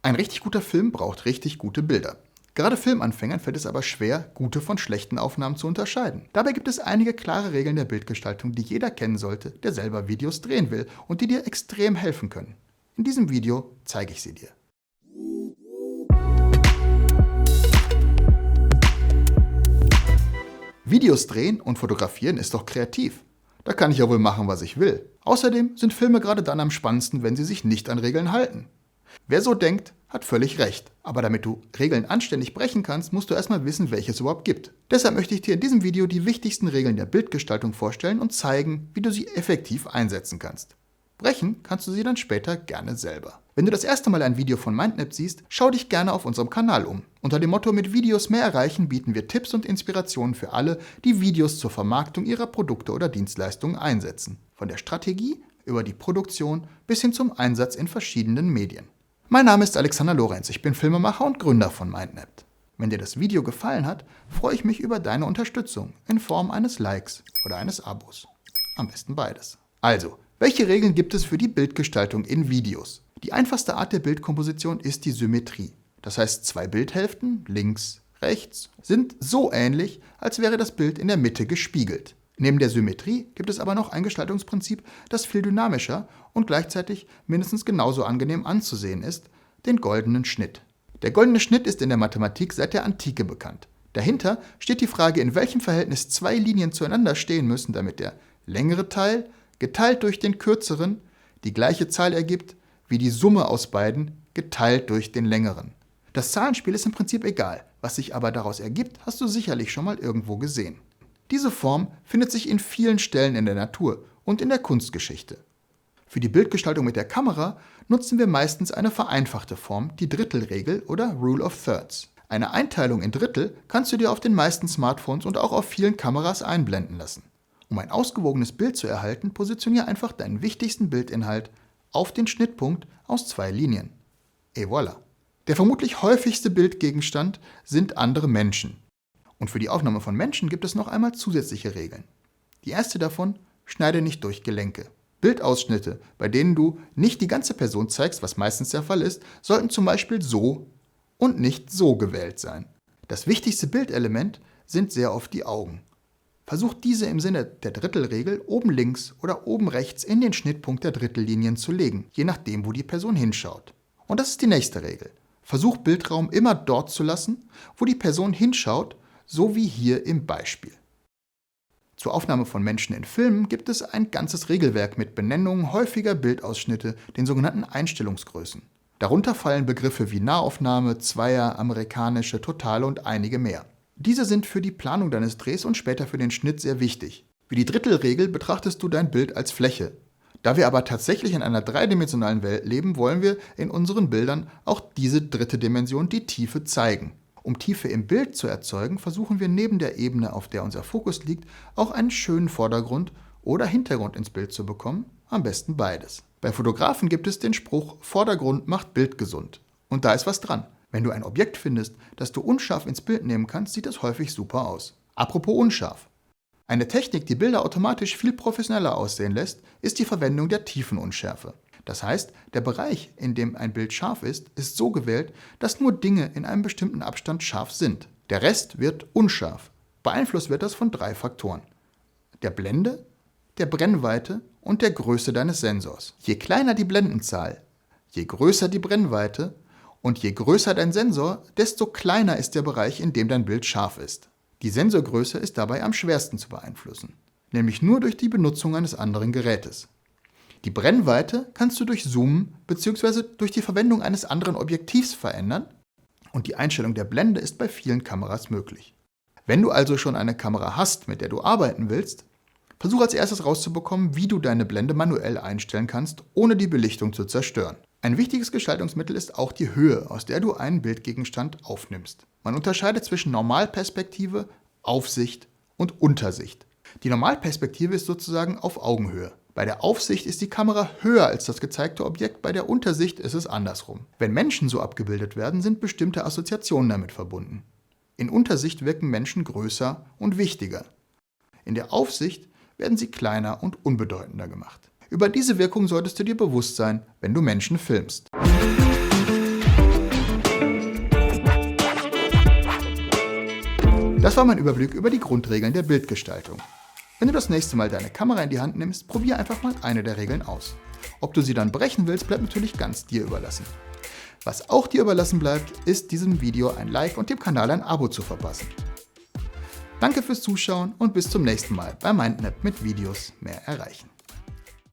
Ein richtig guter Film braucht richtig gute Bilder. Gerade Filmanfängern fällt es aber schwer, gute von schlechten Aufnahmen zu unterscheiden. Dabei gibt es einige klare Regeln der Bildgestaltung, die jeder kennen sollte, der selber Videos drehen will und die dir extrem helfen können. In diesem Video zeige ich sie dir. Videos drehen und fotografieren ist doch kreativ. Da kann ich ja wohl machen, was ich will. Außerdem sind Filme gerade dann am spannendsten, wenn sie sich nicht an Regeln halten. Wer so denkt, hat völlig recht. Aber damit du Regeln anständig brechen kannst, musst du erstmal wissen, welche es überhaupt gibt. Deshalb möchte ich dir in diesem Video die wichtigsten Regeln der Bildgestaltung vorstellen und zeigen, wie du sie effektiv einsetzen kannst. Brechen kannst du sie dann später gerne selber. Wenn du das erste Mal ein Video von MindNap siehst, schau dich gerne auf unserem Kanal um. Unter dem Motto „Mit Videos mehr erreichen“ bieten wir Tipps und Inspirationen für alle, die Videos zur Vermarktung ihrer Produkte oder Dienstleistungen einsetzen. Von der Strategie über die Produktion bis hin zum Einsatz in verschiedenen Medien. Mein Name ist Alexander Lorenz, ich bin Filmemacher und Gründer von MindNap. Wenn dir das Video gefallen hat, freue ich mich über deine Unterstützung in Form eines Likes oder eines Abos. Am besten beides. Also, welche Regeln gibt es für die Bildgestaltung in Videos? Die einfachste Art der Bildkomposition ist die Symmetrie. Das heißt, zwei Bildhälften, links, rechts, sind so ähnlich, als wäre das Bild in der Mitte gespiegelt. Neben der Symmetrie gibt es aber noch ein Gestaltungsprinzip, das viel dynamischer und gleichzeitig mindestens genauso angenehm anzusehen ist, den goldenen Schnitt. Der goldene Schnitt ist in der Mathematik seit der Antike bekannt. Dahinter steht die Frage, in welchem Verhältnis zwei Linien zueinander stehen müssen, damit der längere Teil geteilt durch den kürzeren die gleiche Zahl ergibt wie die Summe aus beiden geteilt durch den längeren. Das Zahlenspiel ist im Prinzip egal, was sich aber daraus ergibt, hast du sicherlich schon mal irgendwo gesehen. Diese Form findet sich in vielen Stellen in der Natur und in der Kunstgeschichte. Für die Bildgestaltung mit der Kamera nutzen wir meistens eine vereinfachte Form, die Drittelregel oder Rule of Thirds. Eine Einteilung in Drittel kannst du dir auf den meisten Smartphones und auch auf vielen Kameras einblenden lassen. Um ein ausgewogenes Bild zu erhalten, positioniere einfach deinen wichtigsten Bildinhalt auf den Schnittpunkt aus zwei Linien. Et voilà! Der vermutlich häufigste Bildgegenstand sind andere Menschen. Und für die Aufnahme von Menschen gibt es noch einmal zusätzliche Regeln. Die erste davon: schneide nicht durch Gelenke. Bildausschnitte, bei denen du nicht die ganze Person zeigst, was meistens der Fall ist, sollten zum Beispiel so und nicht so gewählt sein. Das wichtigste Bildelement sind sehr oft die Augen. Versuch diese im Sinne der Drittelregel oben links oder oben rechts in den Schnittpunkt der Drittellinien zu legen, je nachdem, wo die Person hinschaut. Und das ist die nächste Regel. Versuch Bildraum immer dort zu lassen, wo die Person hinschaut, so wie hier im Beispiel. Zur Aufnahme von Menschen in Filmen gibt es ein ganzes Regelwerk mit Benennungen häufiger Bildausschnitte, den sogenannten Einstellungsgrößen. Darunter fallen Begriffe wie Nahaufnahme, Zweier, amerikanische, totale und einige mehr. Diese sind für die Planung deines Drehs und später für den Schnitt sehr wichtig. Wie die Drittelregel betrachtest du dein Bild als Fläche. Da wir aber tatsächlich in einer dreidimensionalen Welt leben, wollen wir in unseren Bildern auch diese dritte Dimension, die Tiefe, zeigen. Um Tiefe im Bild zu erzeugen, versuchen wir neben der Ebene, auf der unser Fokus liegt, auch einen schönen Vordergrund oder Hintergrund ins Bild zu bekommen, am besten beides. Bei Fotografen gibt es den Spruch, Vordergrund macht Bild gesund. Und da ist was dran. Wenn du ein Objekt findest, das du unscharf ins Bild nehmen kannst, sieht es häufig super aus. Apropos unscharf. Eine Technik, die Bilder automatisch viel professioneller aussehen lässt, ist die Verwendung der Tiefenunschärfe. Das heißt, der Bereich, in dem ein Bild scharf ist so gewählt, dass nur Dinge in einem bestimmten Abstand scharf sind. Der Rest wird unscharf. Beeinflusst wird das von 3 Faktoren: der Blende, der Brennweite und der Größe deines Sensors. Je kleiner die Blendenzahl, je größer die Brennweite und je größer dein Sensor, desto kleiner ist der Bereich, in dem dein Bild scharf ist. Die Sensorgröße ist dabei am schwersten zu beeinflussen, nämlich nur durch die Benutzung eines anderen Gerätes. Die Brennweite kannst du durch Zoomen bzw. durch die Verwendung eines anderen Objektivs verändern und die Einstellung der Blende ist bei vielen Kameras möglich. Wenn du also schon eine Kamera hast, mit der du arbeiten willst, versuch als erstes rauszubekommen, wie du deine Blende manuell einstellen kannst, ohne die Belichtung zu zerstören. Ein wichtiges Gestaltungsmittel ist auch die Höhe, aus der du einen Bildgegenstand aufnimmst. Man unterscheidet zwischen Normalperspektive, Aufsicht und Untersicht. Die Normalperspektive ist sozusagen auf Augenhöhe. Bei der Aufsicht ist die Kamera höher als das gezeigte Objekt, bei der Untersicht ist es andersrum. Wenn Menschen so abgebildet werden, sind bestimmte Assoziationen damit verbunden. In Untersicht wirken Menschen größer und wichtiger. In der Aufsicht werden sie kleiner und unbedeutender gemacht. Über diese Wirkung solltest du dir bewusst sein, wenn du Menschen filmst. Das war mein Überblick über die Grundregeln der Bildgestaltung. Wenn du das nächste Mal deine Kamera in die Hand nimmst, probier einfach mal eine der Regeln aus. Ob du sie dann brechen willst, bleibt natürlich ganz dir überlassen. Was auch dir überlassen bleibt, ist diesem Video ein Like und dem Kanal ein Abo zu verpassen. Danke fürs Zuschauen und bis zum nächsten Mal bei Mindmap mit Videos mehr erreichen.